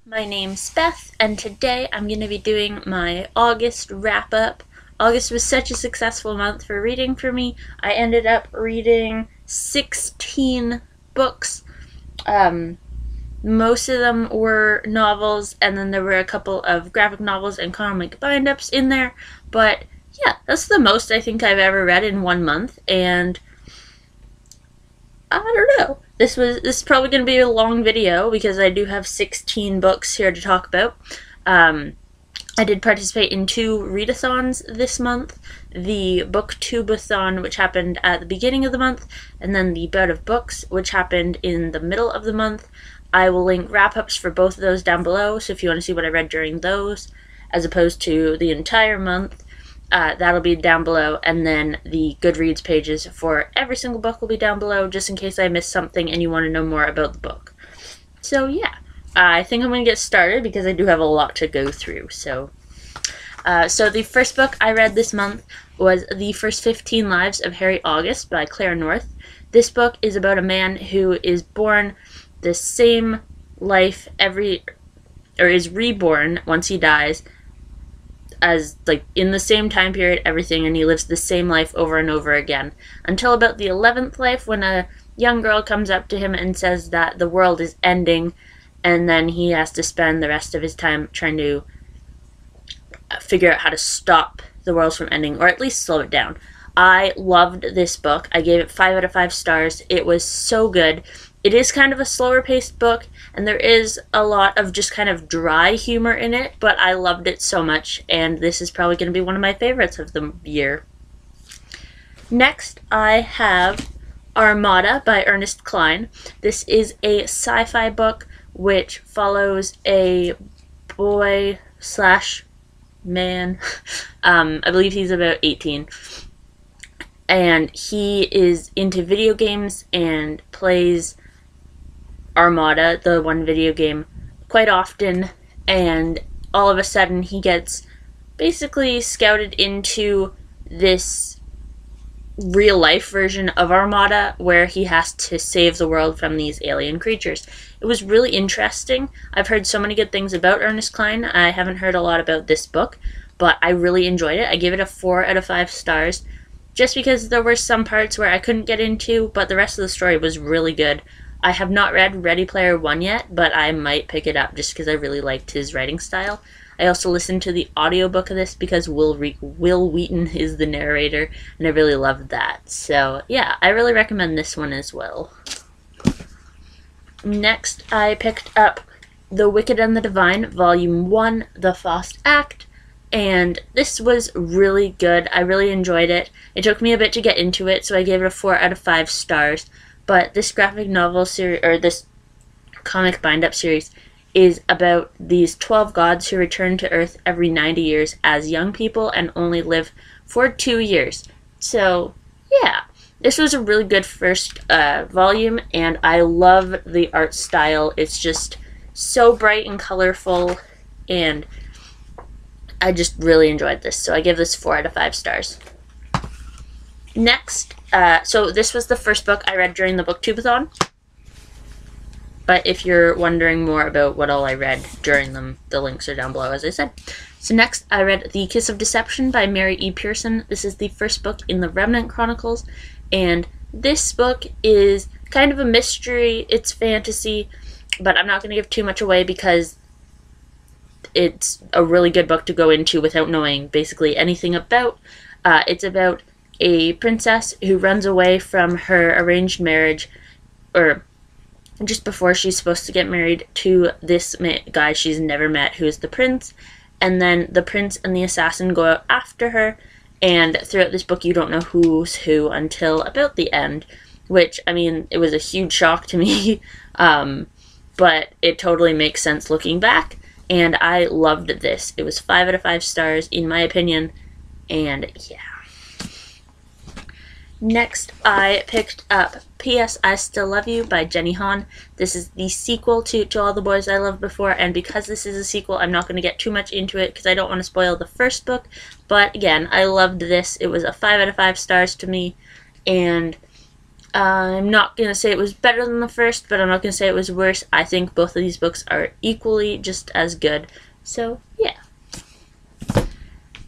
My name's Beth, and today I'm going to be doing my August wrap-up. August was such a successful month for reading for me. I ended up reading 16 books. Most of them were novels, and then there were a couple of graphic novels and comic bind-ups in there. But yeah, that's the most I think I've ever read in one month, and I don't know. This is probably going to be a long video because I do have 16 books here to talk about. I did participate in 2 readathons this month. The booktubeathon, which happened at the beginning of the month, and then the bout of books, which happened in the middle of the month. I will link wrap-ups for both of those down below, so if you want to see what I read during those, as opposed to the entire month, that'll be down below, and then the Goodreads pages for every single book will be down below, just in case I missed something and you want to know more about the book. So yeah, I think I'm going to get started because I do have a lot to go through. So the first book I read this month was The First 15 Lives of Harry August by Claire North. This book is about a man who is born the same life is reborn once he dies, as like in the same time period, everything, and he lives the same life over and over again until about the 11th life, when a young girl comes up to him and says that the world is ending, and then he has to spend the rest of his time trying to figure out how to stop the world from ending, or at least slow it down. I loved this book. I gave it 5 out of 5 stars. It was so good. It is kind of a slower paced book, and there is a lot of just kind of dry humor in it, but I loved it so much, and this is probably going to be one of my favorites of the year. Next, I have Armada by Ernest Cline. This is a sci-fi book which follows a boy slash man. I believe he's about 18. And he is into video games and plays Armada, the one video game, quite often, and all of a sudden he gets basically scouted into this real life version of Armada where he has to save the world from these alien creatures. It was really interesting. I've heard so many good things about Ernest Cline. I haven't heard a lot about this book, but I really enjoyed it. I gave it a 4 out of 5 stars. Just because there were some parts where I couldn't get into, but the rest of the story was really good. I have not read Ready Player One yet, but I might pick it up just because I really liked his writing style. I also listened to the audiobook of this because Will Wheaton is the narrator, and I really loved that. So yeah, I really recommend this one as well. Next, I picked up The Wicked and the Divine, Volume 1, The Fast Act. And this was really good. I really enjoyed it. It took me a bit to get into it, so I gave it a 4 out of 5 stars. But this graphic novel series, or this comic bind-up series, is about these 12 gods who return to Earth every 90 years as young people and only live for 2 years. So, yeah. This was a really good first volume, and I love the art style. It's just so bright and colorful, and I just really enjoyed this, so I give this 4 out of 5 stars. Next, so this was the first book I read during the booktubeathon, but if you're wondering more about what all I read during them, the links are down below, as I said. So next, I read The Kiss of Deception by Mary E. Pearson. This is the first book in the Remnant Chronicles, and this book is kind of a mystery. It's fantasy, but I'm not going to give too much away because it's a really good book to go into without knowing basically anything about. It's about a princess who runs away from her arranged marriage, or just before she's supposed to get married, to this guy she's never met, who is the prince. And then the prince and the assassin go out after her, and throughout this book you don't know who's who until about the end, which, I mean, it was a huge shock to me, but it totally makes sense looking back. And I loved this. It was 5 out of 5 stars, in my opinion, and yeah. Next, I picked up P.S. I Still Love You by Jenny Han. This is the sequel to All the Boys I Loved Before, and because this is a sequel, I'm not going to get too much into it because I don't want to spoil the first book. But again, I loved this. It was a 5 out of 5 stars to me, and I'm not going to say it was better than the first, but I'm not going to say it was worse. I think both of these books are equally just as good. So, yeah.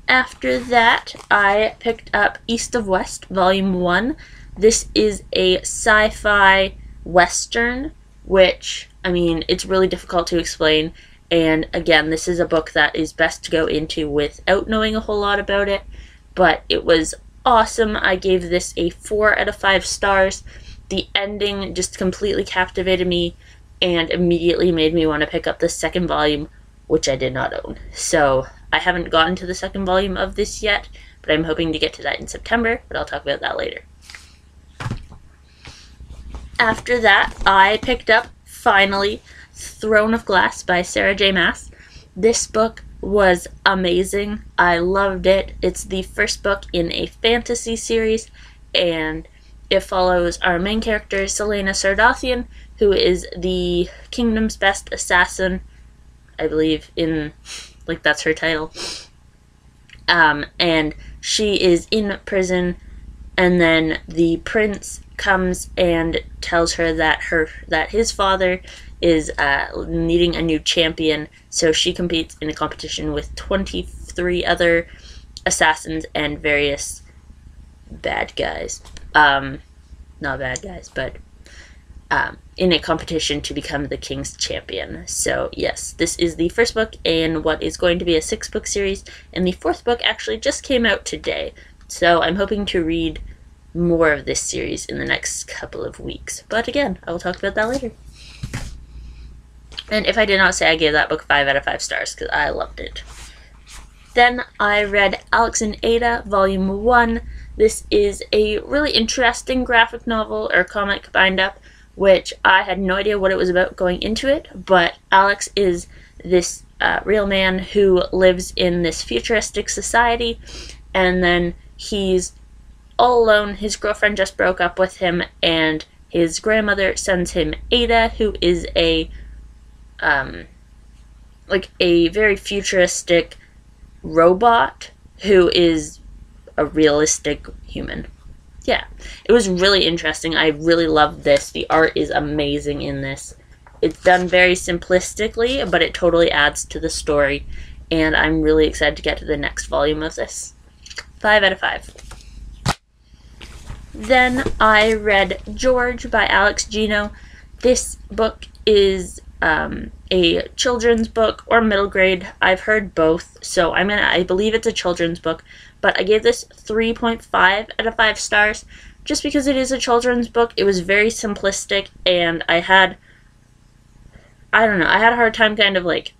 After that, I picked up East of West, Volume 1. This is a sci-fi western, which, I mean, it's really difficult to explain. And again, this is a book that is best to go into without knowing a whole lot about it. But it was awesome. I gave this a 4 out of 5 stars. The ending just completely captivated me and immediately made me want to pick up the second volume, which I did not own. So I haven't gotten to the second volume of this yet, but I'm hoping to get to that in September, but I'll talk about that later. After that, I picked up, finally, Throne of Glass by Sarah J. Maas. This book was amazing. I loved it. It's the first book in a fantasy series, and it follows our main character, Selena Sardathian, who is the kingdom's best assassin, I believe, like, that's her title. And she is in prison, and then the prince comes and tells her that his father is needing a new champion, so she competes in a competition with 23 other assassins and various bad guys. Not bad guys, but in a competition to become the king's champion. So yes, this is the first book in what is going to be a 6-book series, and the 4th book actually just came out today. So I'm hoping to read more of this series in the next couple of weeks. But again, I will talk about that later. And if I did not say, I gave that book 5 out of 5 stars because I loved it. Then I read Alex and Ada, Volume 1. This is a really interesting graphic novel or comic bind-up, which I had no idea what it was about going into it, but Alex is this real man who lives in this futuristic society, and then he's all alone. His girlfriend just broke up with him, and his grandmother sends him Ada, who is a very futuristic robot who is a realistic human. Yeah, it was really interesting. I really loved this. The art is amazing in this. It's done very simplistically, but it totally adds to the story, and I'm really excited to get to the next volume of this. 5 out of 5. Then I read George by Alex Gino. This book is a children's book or middle grade. I've heard both, so I believe it's a children's book, but I gave this 3.5 out of 5 stars just because it is a children's book. It was very simplistic, and I had a hard time kind of like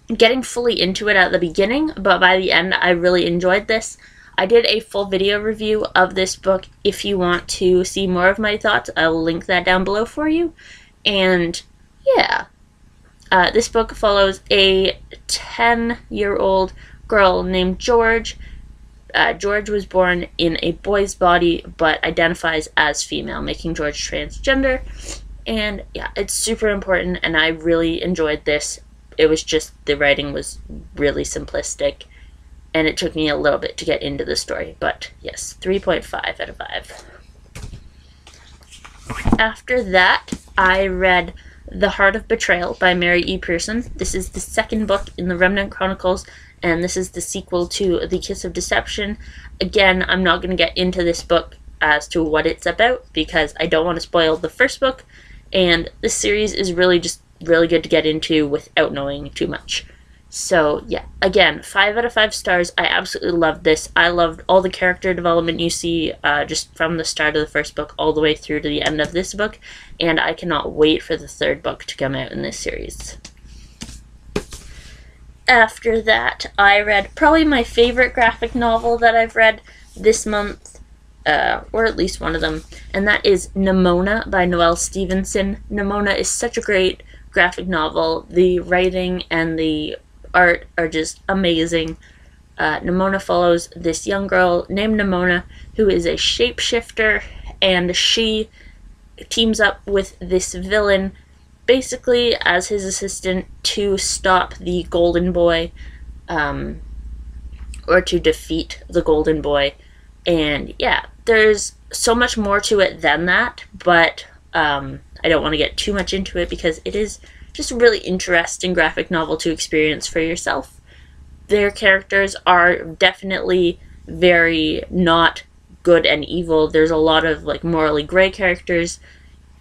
getting fully into it at the beginning, but by the end I really enjoyed this. I did a full video review of this book. If you want to see more of my thoughts, I will link that down below for you. And yeah, this book follows a 10-year-old girl named George. George was born in a boy's body but identifies as female, making George transgender. And yeah, it's super important, and I really enjoyed this. It was just, the writing was really simplistic, and it took me a little bit to get into the story. But yes, 3.5 out of 5. After that, I read The Heart of Betrayal by Mary E. Pearson. This is the second book in the Remnant Chronicles, and this is the sequel to The Kiss of Deception. Again, I'm not going to get into this book as to what it's about because I don't want to spoil the first book, and this series is really just really good to get into without knowing too much. So yeah, again, 5 out of 5 stars. I absolutely loved this. I loved all the character development you see just from the start of the first book all the way through to the end of this book, and I cannot wait for the third book to come out in this series. After that, I read probably my favorite graphic novel that I've read this month, or at least one of them, and that is Nimona by Noelle Stevenson. Nimona is such a great graphic novel. The writing and the art are just amazing. Nimona follows this young girl named Nimona who is a shapeshifter, and she teams up with this villain basically as his assistant to stop the Golden Boy, or to defeat the Golden Boy. And yeah, there's so much more to it than that, but I don't want to get too much into it because it is just a really interesting graphic novel to experience for yourself. Their characters are definitely very not good and evil. There's a lot of like morally gray characters,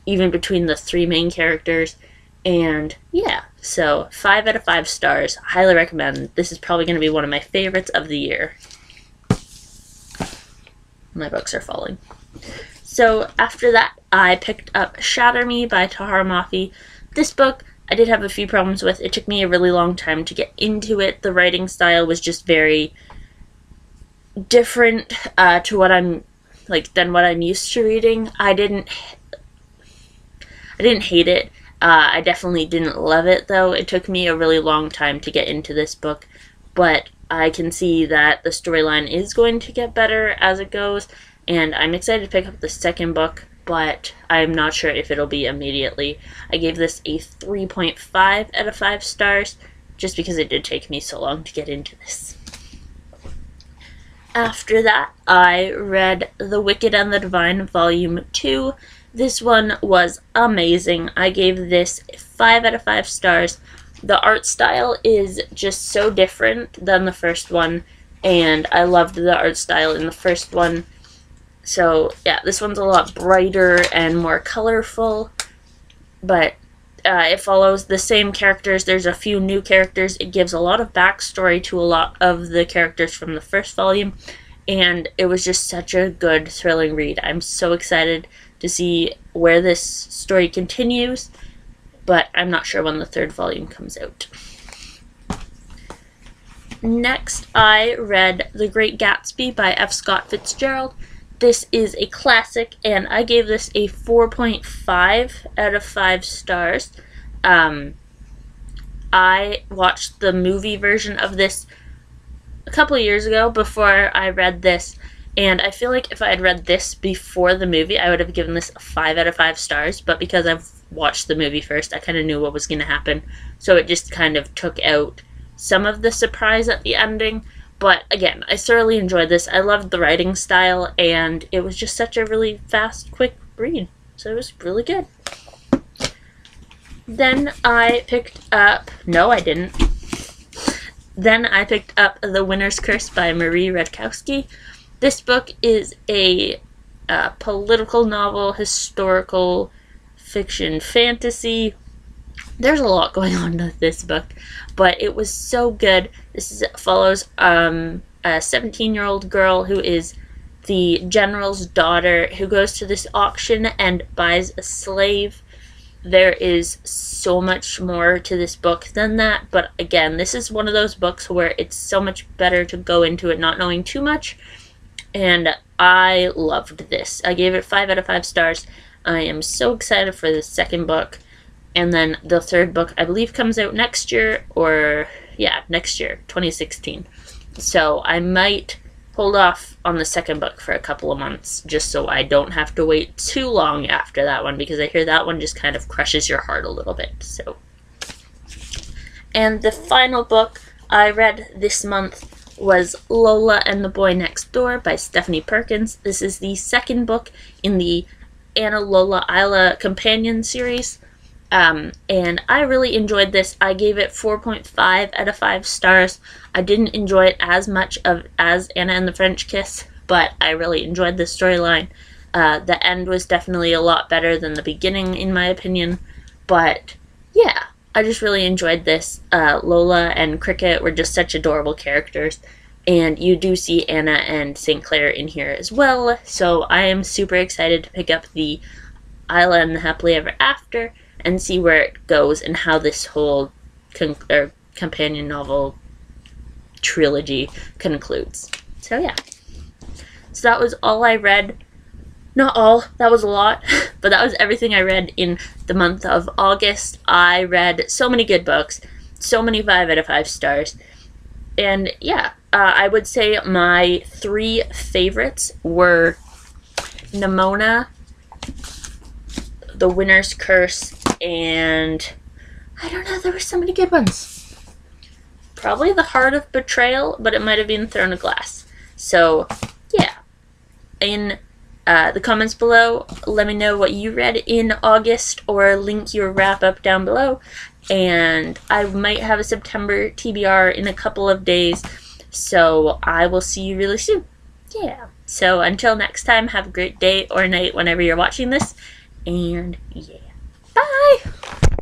even between the three main characters. And yeah, so 5 out of 5 stars. Highly recommend. This is probably going to be one of my favorites of the year. My books are falling. So after that, I picked up Shatter Me by Tahar Mafi. This book I did have a few problems with. It took me a really long time to get into it. The writing style was just very different to what I'm than what I'm used to reading. I didn't hate it. I definitely didn't love it, though. It took me a really long time to get into this book, but I can see that the storyline is going to get better as it goes, and I'm excited to pick up the second book, but I'm not sure if it'll be immediately. I gave this a 3.5 out of 5 stars, just because it did take me so long to get into this. After that, I read The Wicked and the Divine, Volume 2. This one was amazing. I gave this 5 out of 5 stars. The art style is just so different than the first one, and I loved the art style in the first one. So yeah, this one's a lot brighter and more colorful, but it follows the same characters. There's a few new characters. It gives a lot of backstory to a lot of the characters from the first volume, and it was just such a good, thrilling read. I'm so excited to see where this story continues, but I'm not sure when the third volume comes out. Next, I read The Great Gatsby by F. Scott Fitzgerald. This is a classic, and I gave this a 4.5 out of 5 stars. I watched the movie version of this a couple of years ago before I read this, and I feel like if I had read this before the movie, I would have given this a 5 out of 5 stars, but because I've watched the movie first, I kind of knew what was going to happen, so it just kind of took out some of the surprise at the ending. But again, I thoroughly enjoyed this. I loved the writing style, and it was just such a really fast, quick read. So it was really good. Then I picked up... No, I didn't. Then I picked up The Winner's Curse by Marie Redkowski. This book is a political novel, historical fiction, fantasy. There's a lot going on with this book, but it was so good. This follows a 17-year-old girl who is the general's daughter who goes to this auction and buys a slave. There is so much more to this book than that, but again, this is one of those books where it's so much better to go into it not knowing too much, and I loved this. I gave it 5 out of 5 stars. I am so excited for the second book. And then the third book, I believe, comes out next year, or, yeah, next year, 2016. So I might hold off on the second book for a couple of months, just so I don't have to wait too long after that one, because I hear that one just kind of crushes your heart a little bit, so. And the final book I read this month was Lola and the Boy Next Door by Stephanie Perkins. This is the second book in the Anna Lola Isla companion series. And I really enjoyed this. I gave it 4.5 out of 5 stars. I didn't enjoy it as much as Anna and the French Kiss, but I really enjoyed the storyline. The end was definitely a lot better than the beginning, in my opinion. But, yeah, I just really enjoyed this. Lola and Cricket were just such adorable characters. And you do see Anna and St. Clair in here as well. So I am super excited to pick up the Isla and the Happily Ever After and see where it goes and how this whole companion novel trilogy concludes. So yeah. So that was all I read. Not all, that was a lot, but that was everything I read in the month of August. I read so many good books, so many 5 out of 5 stars. And yeah, I would say my 3 favorites were Nimona, The Winner's Curse, and I don't know, there were so many good ones. Probably The Heart of Betrayal, but it might have been Throne of Glass. So, yeah. In the comments below. Let me know what you read in August, or link your wrap up down below. And I might have a September TBR in a couple of days, so I will see you really soon. Yeah. So until next time, have a great day or night whenever you're watching this. And yeah. Bye!